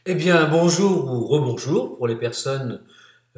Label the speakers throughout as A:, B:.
A: Eh bien, bonjour ou rebonjour pour les personnes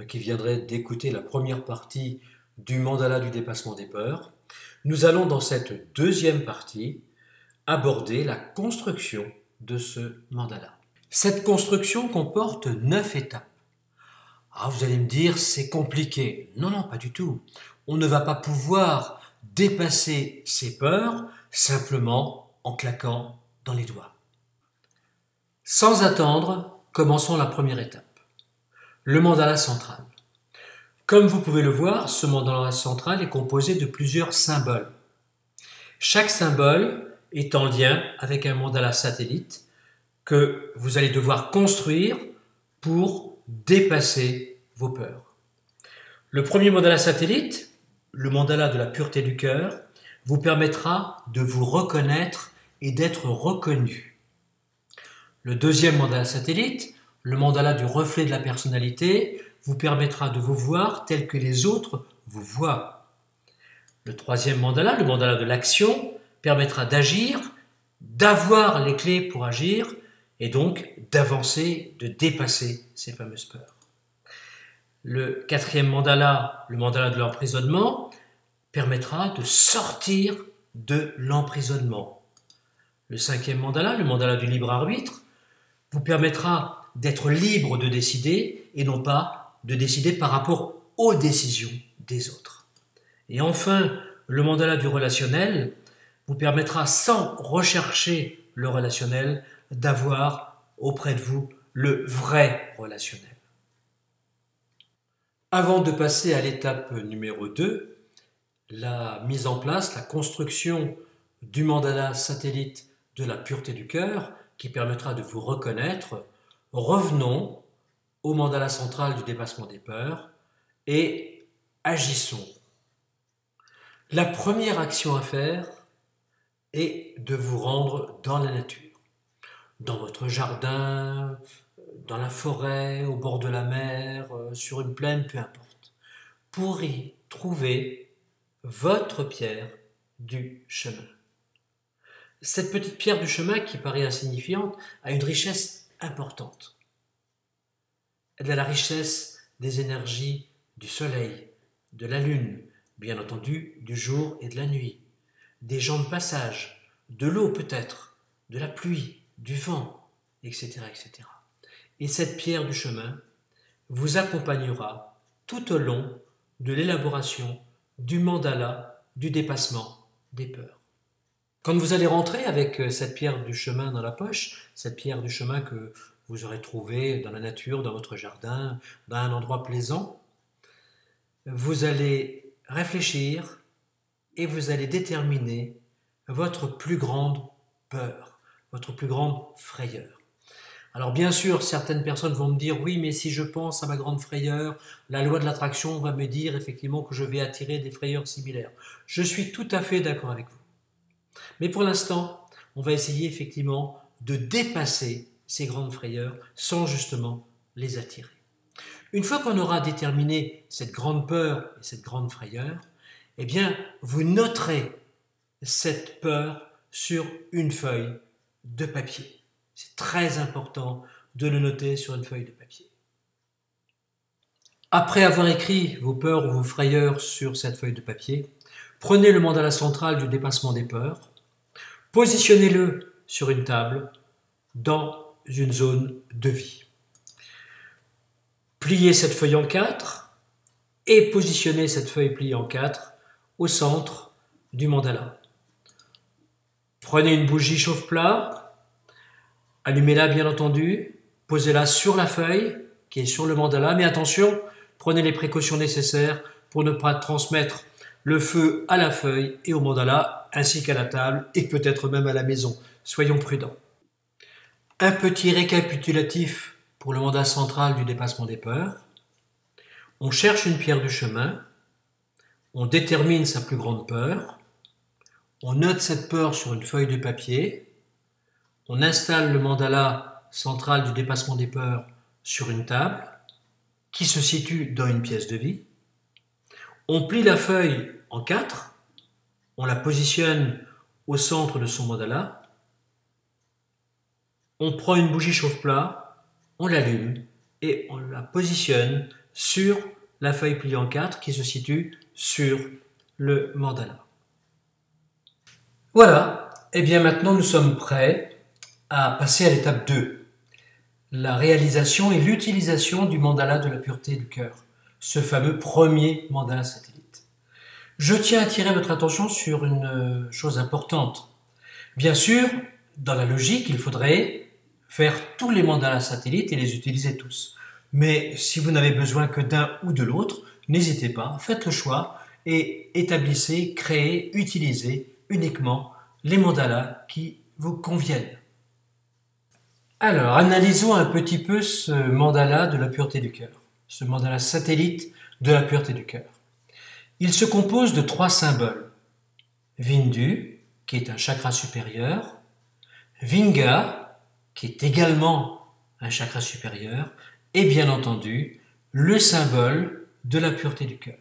A: qui viendraient d'écouter la première partie du mandala du dépassement des peurs. Nous allons dans cette deuxième partie aborder la construction de ce mandala. Cette construction comporte 9 étapes. Ah, vous allez me dire, c'est compliqué. Non, non, pas du tout. On ne va pas pouvoir dépasser ses peurs simplement en claquant dans les doigts. Sans attendre, commençons la première étape, le mandala central. Comme vous pouvez le voir, ce mandala central est composé de plusieurs symboles. Chaque symbole est en lien avec un mandala satellite que vous allez devoir construire pour dépasser vos peurs. Le premier mandala satellite, le mandala de la pureté du cœur, vous permettra de vous reconnaître et d'être reconnu. Le deuxième mandala satellite, le mandala du reflet de la personnalité, vous permettra de vous voir tel que les autres vous voient. Le troisième mandala, le mandala de l'action, permettra d'agir, d'avoir les clés pour agir et donc d'avancer, de dépasser ces fameuses peurs. Le quatrième mandala, le mandala de l'emprisonnement, permettra de sortir de l'emprisonnement. Le cinquième mandala, le mandala du libre arbitre, vous permettra d'être libre de décider et non pas de décider par rapport aux décisions des autres. Et enfin, le mandala du relationnel vous permettra, sans rechercher le relationnel, d'avoir auprès de vous le vrai relationnel. Avant de passer à l'étape numéro 2, la mise en place, la construction du mandala satellite de la pureté du cœur, qui permettra de vous reconnaître, revenons au mandala central du dépassement des peurs et agissons. La première action à faire est de vous rendre dans la nature, dans votre jardin, dans la forêt, au bord de la mer, sur une plaine, peu importe, pour y trouver votre pierre du chemin. Cette petite pierre du chemin qui paraît insignifiante a une richesse importante. Elle a la richesse des énergies du soleil, de la lune, bien entendu du jour et de la nuit, des gens de passage, de l'eau peut-être, de la pluie, du vent, etc., etc. Et cette pierre du chemin vous accompagnera tout au long de l'élaboration du mandala du dépassement des peurs. Quand vous allez rentrer avec cette pierre du chemin dans la poche, cette pierre du chemin que vous aurez trouvée dans la nature, dans votre jardin, dans un endroit plaisant, vous allez réfléchir et vous allez déterminer votre plus grande peur, votre plus grande frayeur. Alors bien sûr, certaines personnes vont me dire « Oui, mais si je pense à ma grande frayeur, la loi de l'attraction va me dire effectivement que je vais attirer des frayeurs similaires. » Je suis tout à fait d'accord avec vous. Mais pour l'instant, on va essayer effectivement de dépasser ces grandes frayeurs sans justement les attirer. Une fois qu'on aura déterminé cette grande peur et cette grande frayeur, eh bien, vous noterez cette peur sur une feuille de papier. C'est très important de le noter sur une feuille de papier. Après avoir écrit vos peurs ou vos frayeurs sur cette feuille de papier, prenez le mandala central du dépassement des peurs, positionnez-le sur une table dans une zone de vie. Pliez cette feuille en 4 et positionnez cette feuille pliée en 4 au centre du mandala. Prenez une bougie chauffe-plat, allumez-la bien entendu, posez-la sur la feuille qui est sur le mandala, mais attention, prenez les précautions nécessaires pour ne pas transmettre le feu à la feuille et au mandala, ainsi qu'à la table et peut-être même à la maison. Soyons prudents. Un petit récapitulatif pour le mandala central du dépassement des peurs. On cherche une pierre du chemin, on détermine sa plus grande peur, on note cette peur sur une feuille de papier, on installe le mandala central du dépassement des peurs sur une table qui se situe dans une pièce de vie, on plie la feuille en 4, on la positionne au centre de son mandala, on prend une bougie chauffe-plat on l'allume et on la positionne sur la feuille pliée en 4 qui se situe sur le mandala. Voilà, et bien maintenant nous sommes prêts à passer à l'étape 2, la réalisation et l'utilisation du mandala de la pureté du cœur, ce fameux premier mandala satellite. Je tiens à attirer votre attention sur une chose importante. Bien sûr, dans la logique, il faudrait faire tous les mandalas satellites et les utiliser tous. Mais si vous n'avez besoin que d'un ou de l'autre, n'hésitez pas, faites le choix et établissez, créez, utilisez uniquement les mandalas qui vous conviennent. Alors, analysons un petit peu ce mandala de la pureté du cœur, ce mandala satellite de la pureté du cœur. Il se compose de 3 symboles. Vindu, qui est un chakra supérieur, Vinga, qui est également un chakra supérieur, et bien entendu, le symbole de la pureté du cœur.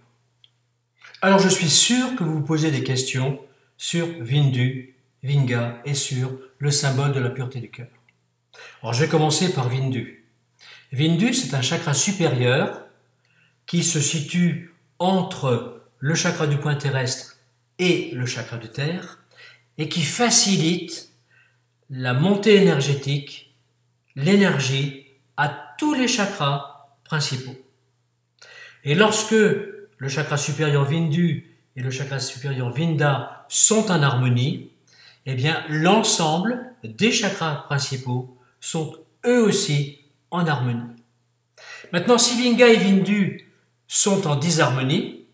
A: Alors je suis sûr que vous vous posez des questions sur Vindu, Vinga et sur le symbole de la pureté du cœur. Alors je vais commencer par Vindu. Vindu, c'est un chakra supérieur qui se situe entre le chakra du point terrestre et le chakra de terre et qui facilite la montée énergétique, l'énergie à tous les chakras principaux. Et lorsque le chakra supérieur Vindu et le chakra supérieur Vinda sont en harmonie, eh bien l'ensemble des chakras principaux sont eux aussi en harmonie. Maintenant, si Vinga et Vindu sont en disharmonie,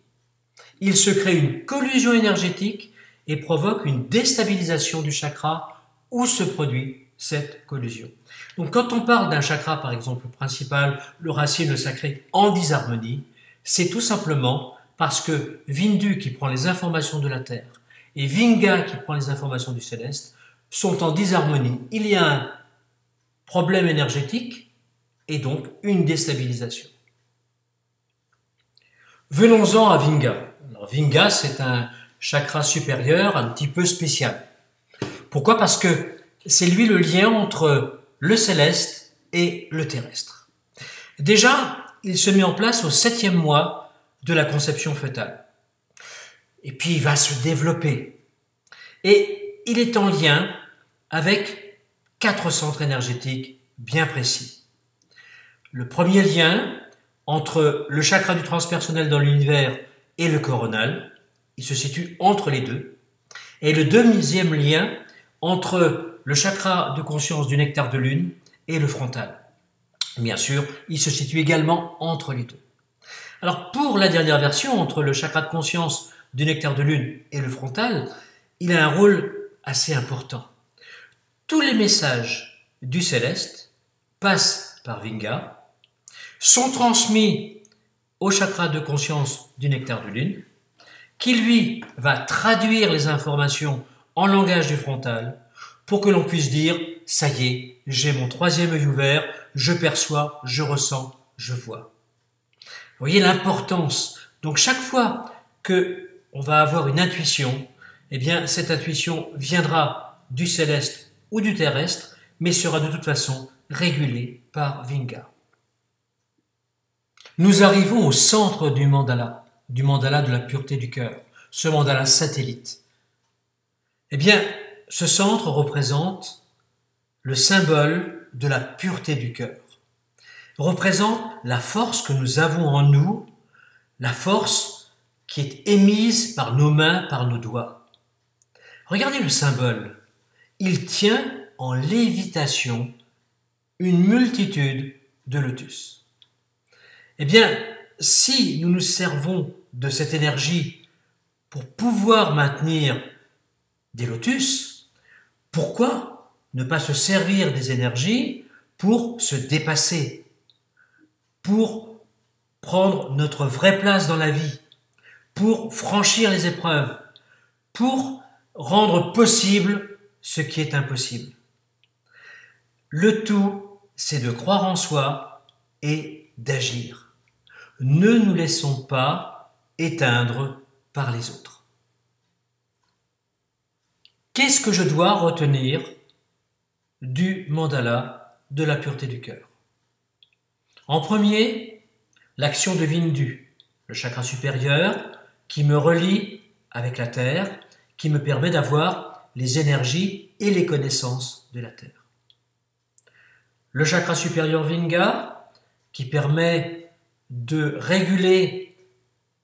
A: il se crée une collusion énergétique et provoque une déstabilisation du chakra où se produit cette collusion. Donc quand on parle d'un chakra, par exemple principal, le racine, le sacré, en disharmonie, c'est tout simplement parce que Vindu, qui prend les informations de la Terre, et Vinga, qui prend les informations du céleste, sont en disharmonie. Il y a un problème énergétique et donc une déstabilisation. Venons-en à Vinga. Alors, Vinga, c'est un chakra supérieur un petit peu spécial. Pourquoi ? Parce que c'est lui le lien entre le céleste et le terrestre. Déjà, il se met en place au 7e mois de la conception fœtale. Et puis il va se développer. Et il est en lien avec 4 centres énergétiques bien précis. Le premier lien entre le chakra du transpersonnel dans l'univers et le coronal, il se situe entre les deux. Et le deuxième lien entre le chakra de conscience du nectar de lune et le frontal. Bien sûr, il se situe également entre les deux. Alors pour la dernière version, entre le chakra de conscience du nectar de lune et le frontal, il a un rôle assez important. Tous les messages du céleste passent par Vinga, sont transmis au chakra de conscience du nectar de lune, qui lui va traduire les informations en langage du frontal pour que l'on puisse dire « ça y est, j'ai mon 3e œil ouvert, je perçois, je ressens, je vois ». Vous voyez l'importance. Donc chaque fois qu'on va avoir une intuition, eh bien cette intuition viendra du céleste ou du terrestre, mais sera de toute façon régulée par Vinga. Nous arrivons au centre du mandala de la pureté du cœur, ce mandala satellite. Eh bien, ce centre représente le symbole de la pureté du cœur, représente la force que nous avons en nous, la force qui est émise par nos mains, par nos doigts. Regardez le symbole, il tient en lévitation une multitude de lotus. Eh bien, si nous nous servons de cette énergie pour pouvoir maintenir des lotus, pourquoi ne pas se servir des énergies pour se dépasser, pour prendre notre vraie place dans la vie, pour franchir les épreuves, pour rendre possible ce qui est impossible. Le tout, c'est de croire en soi et d'agir. Ne nous laissons pas éteindre par les autres. Qu'est-ce que je dois retenir du mandala de la pureté du cœur ? En premier, l'action de Vindu, le chakra supérieur, qui me relie avec la Terre, qui me permet d'avoir les énergies et les connaissances de la Terre. Le chakra supérieur Vinga, qui permet de réguler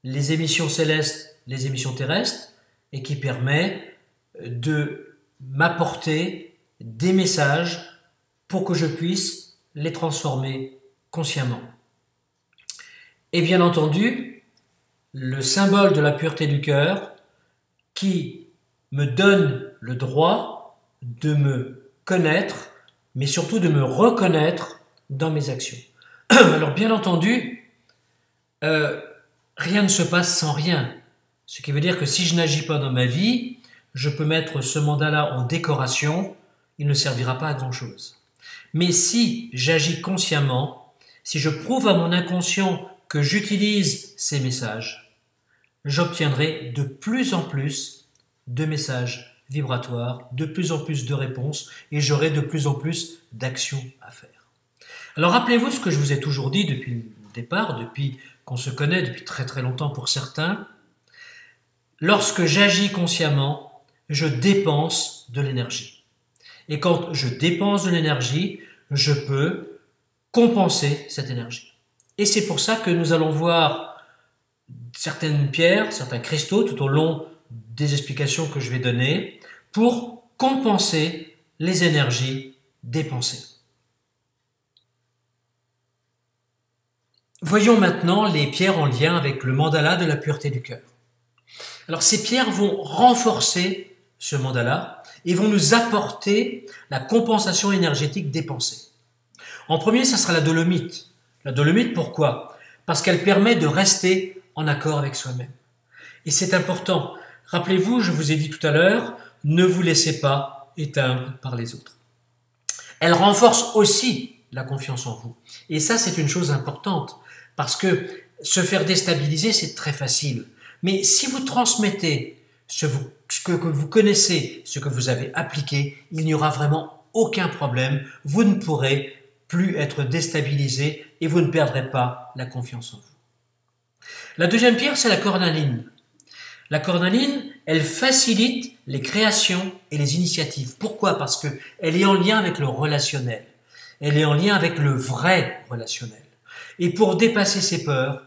A: les émissions célestes, les émissions terrestres, et qui permet de m'apporter des messages pour que je puisse les transformer consciemment. Et bien entendu, le symbole de la pureté du cœur qui me donne le droit de me connaître, mais surtout de me reconnaître dans mes actions. Alors bien entendu, rien ne se passe sans rien. Ce qui veut dire que si je n'agis pas dans ma vie, je peux mettre ce mandala en décoration, il ne servira pas à grand-chose. Mais si j'agis consciemment, si je prouve à mon inconscient que j'utilise ces messages, j'obtiendrai de plus en plus de messages vibratoires, de plus en plus de réponses et j'aurai de plus en plus d'actions à faire. Alors rappelez-vous ce que je vous ai toujours dit depuis le départ, depuis qu'on se connaît depuis très très longtemps pour certains. Lorsque j'agis consciemment, je dépense de l'énergie. Et quand je dépense de l'énergie, je peux compenser cette énergie. Et c'est pour ça que nous allons voir certaines pierres, certains cristaux tout au long des explications que je vais donner pour compenser les énergies dépensées. Voyons maintenant les pierres en lien avec le mandala de la pureté du cœur. Alors ces pierres vont renforcer ce mandala et vont nous apporter la compensation énergétique dépensée. En premier, ça sera la dolomite. La dolomite, pourquoi? Parce qu'elle permet de rester en accord avec soi-même. Et c'est important. Rappelez-vous, je vous ai dit tout à l'heure, ne vous laissez pas éteindre par les autres. Elle renforce aussi la confiance en vous. Et ça, c'est une chose importante. Parce que se faire déstabiliser, c'est très facile. Mais si vous transmettez ce que vous connaissez, ce que vous avez appliqué, il n'y aura vraiment aucun problème. Vous ne pourrez plus être déstabilisé et vous ne perdrez pas la confiance en vous. La deuxième pierre, c'est la cornaline. La cornaline, elle facilite les créations et les initiatives. Pourquoi? Parce qu'elle est en lien avec le relationnel. Elle est en lien avec le vrai relationnel. Et pour dépasser ses peurs,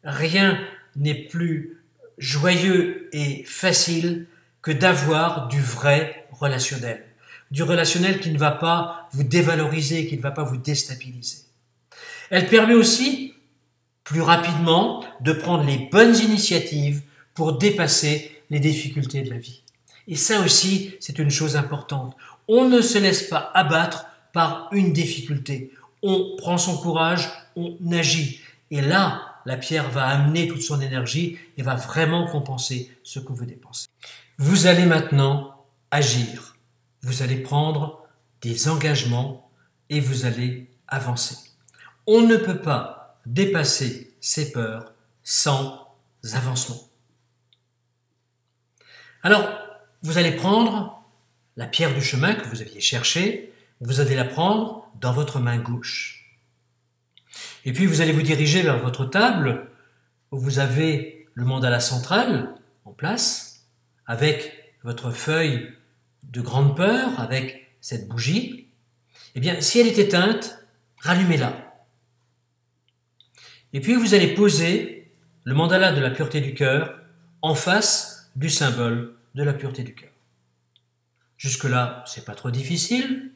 A: rien n'est plus joyeux et facile que d'avoir du vrai relationnel. Du relationnel qui ne va pas vous dévaloriser, qui ne va pas vous déstabiliser. Elle permet aussi, plus rapidement, de prendre les bonnes initiatives pour dépasser les difficultés de la vie. Et ça aussi, c'est une chose importante. On ne se laisse pas abattre par une difficulté. On prend son courage, on agit. Et là, la pierre va amener toute son énergie et va vraiment compenser ce que vous dépensez. Vous allez maintenant agir. Vous allez prendre des engagements et vous allez avancer. On ne peut pas dépasser ses peurs sans avancement. Alors, vous allez prendre la pierre du chemin que vous aviez cherchée, vous allez la prendre dans votre main gauche. Et puis vous allez vous diriger vers votre table où vous avez le mandala central en place avec votre feuille de grande peur, avec cette bougie. Eh bien, si elle est éteinte, rallumez-la. Et puis vous allez poser le mandala de la pureté du cœur en face du symbole de la pureté du cœur. Jusque-là, c'est pas trop difficile.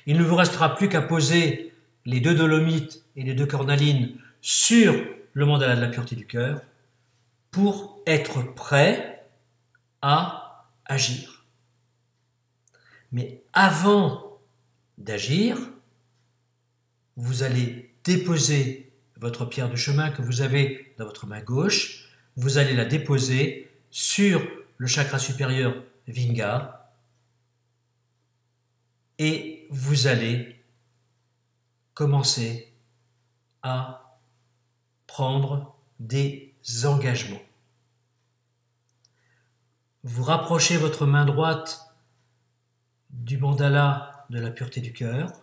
A: Il ne vous restera plus qu'à poser les deux dolomites et les deux cornalines sur le mandala de la pureté du cœur pour être prêt à agir. Mais avant d'agir, vous allez déposer votre pierre de chemin que vous avez dans votre main gauche, vous allez la déposer sur le chakra supérieur Vinga et vous allez commencer à prendre des engagements. Vous rapprochez votre main droite du mandala de la pureté du cœur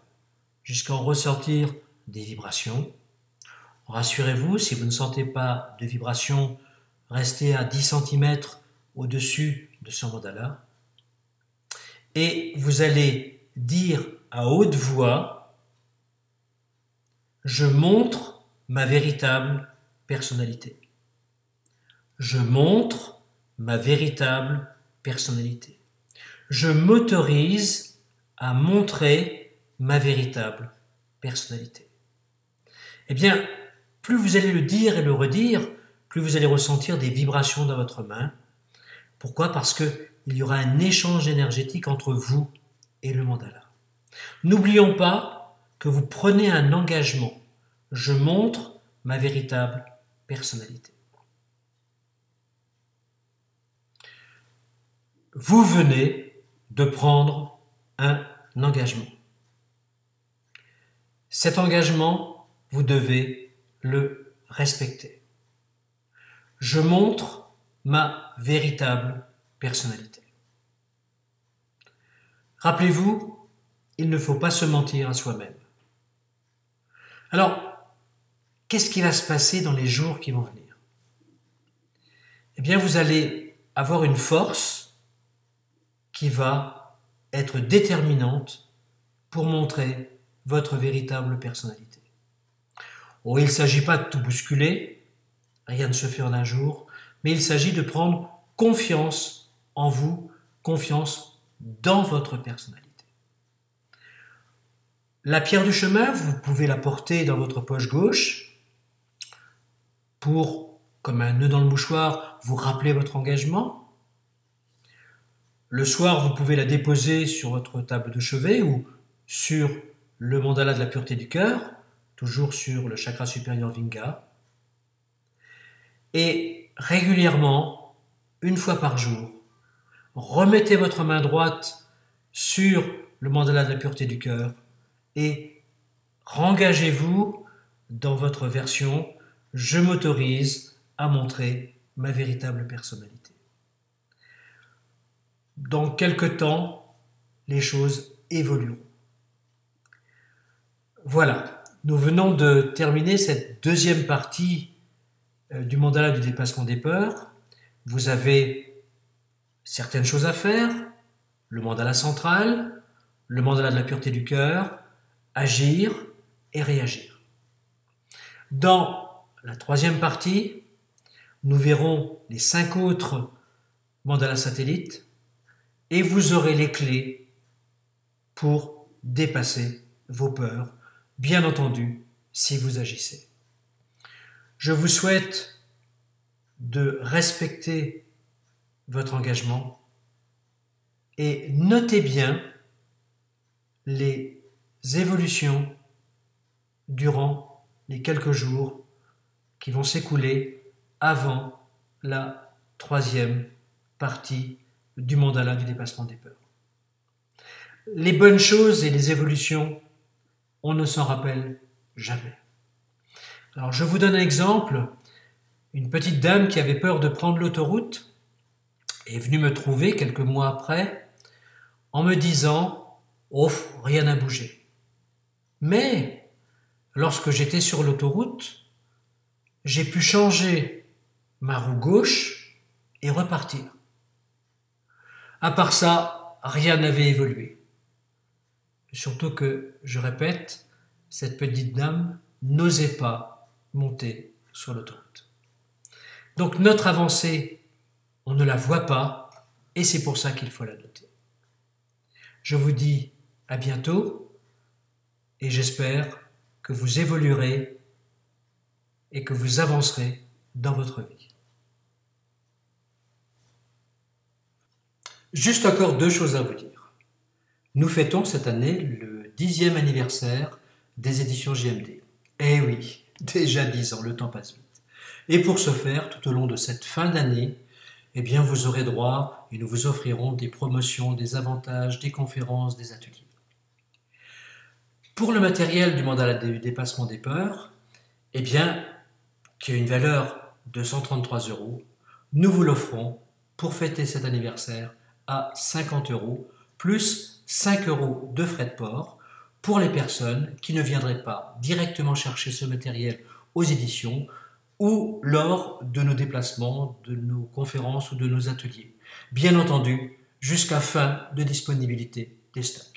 A: jusqu'à en ressentir des vibrations. Rassurez-vous, si vous ne sentez pas de vibration, restez à 10 cm au-dessus de ce mandala. Et vous allez dire à haute voix, je montre ma véritable personnalité. Je montre ma véritable personnalité. Je m'autorise à montrer ma véritable personnalité. Eh bien, plus vous allez le dire et le redire, plus vous allez ressentir des vibrations dans votre main. Pourquoi ? Parce qu'il y aura un échange énergétique entre vous et le mandala. N'oublions pas que vous prenez un engagement. Je montre ma véritable personnalité. Vous venez de prendre un engagement. Cet engagement, vous devez le respecter. Je montre ma véritable personnalité. Rappelez-vous, il ne faut pas se mentir à soi-même. Alors, qu'est-ce qui va se passer dans les jours qui vont venir ? Eh bien, vous allez avoir une force qui va être déterminante pour montrer votre véritable personnalité. Oh, il ne s'agit pas de tout bousculer, rien ne se fait en un jour, mais il s'agit de prendre confiance en vous, confiance dans votre personnalité. La pierre du chemin, vous pouvez la porter dans votre poche gauche pour, comme un nœud dans le mouchoir, vous rappeler votre engagement. Le soir, vous pouvez la déposer sur votre table de chevet ou sur le mandala de la pureté du cœur, toujours sur le chakra supérieur Vinga. Et régulièrement, une fois par jour, remettez votre main droite sur le mandala de la pureté du cœur et engagez-vous dans votre version « Je m'autorise à montrer ma véritable personnalité ». Dans quelque temps, les choses évolueront. Voilà, nous venons de terminer cette deuxième partie du mandala du dépassement des peurs. Vous avez certaines choses à faire, le mandala central, le mandala de la pureté du cœur, agir et réagir. Dans la troisième partie, nous verrons les 5 autres mandalas satellites et vous aurez les clés pour dépasser vos peurs, bien entendu, si vous agissez. Je vous souhaite de respecter votre engagement et notez bien les évolutions durant les quelques jours qui vont s'écouler avant la troisième partie du mandala du dépassement des peurs. Les bonnes choses et les évolutions, on ne s'en rappelle jamais. Alors je vous donne un exemple. Une petite dame qui avait peur de prendre l'autoroute est venue me trouver quelques mois après en me disant « Oh, rien n'a bougé ». Mais lorsque j'étais sur l'autoroute, j'ai pu changer ma roue gauche et repartir. À part ça, rien n'avait évolué. Surtout que, je répète, cette petite dame n'osait pas monter sur l'autoroute. Donc notre avancée, on ne la voit pas et c'est pour ça qu'il faut la noter. Je vous dis à bientôt et j'espère que vous évoluerez et que vous avancerez dans votre vie. Juste encore 2 choses à vous dire. Nous fêtons cette année le 10e anniversaire des éditions JMD. Eh oui, déjà 10 ans, le temps passe vite. Et pour ce faire, tout au long de cette fin d'année, eh bien, vous aurez droit et nous vous offrirons des promotions, des avantages, des conférences, des ateliers. Pour le matériel du mandala du dépassement des peurs, eh bien, qui a une valeur de 133 €, nous vous l'offrons pour fêter cet anniversaire à 50 € plus 5 € de frais de port pour les personnes qui ne viendraient pas directement chercher ce matériel aux éditions ou lors de nos déplacements, de nos conférences ou de nos ateliers. Bien entendu, jusqu'à fin de disponibilité des stocks.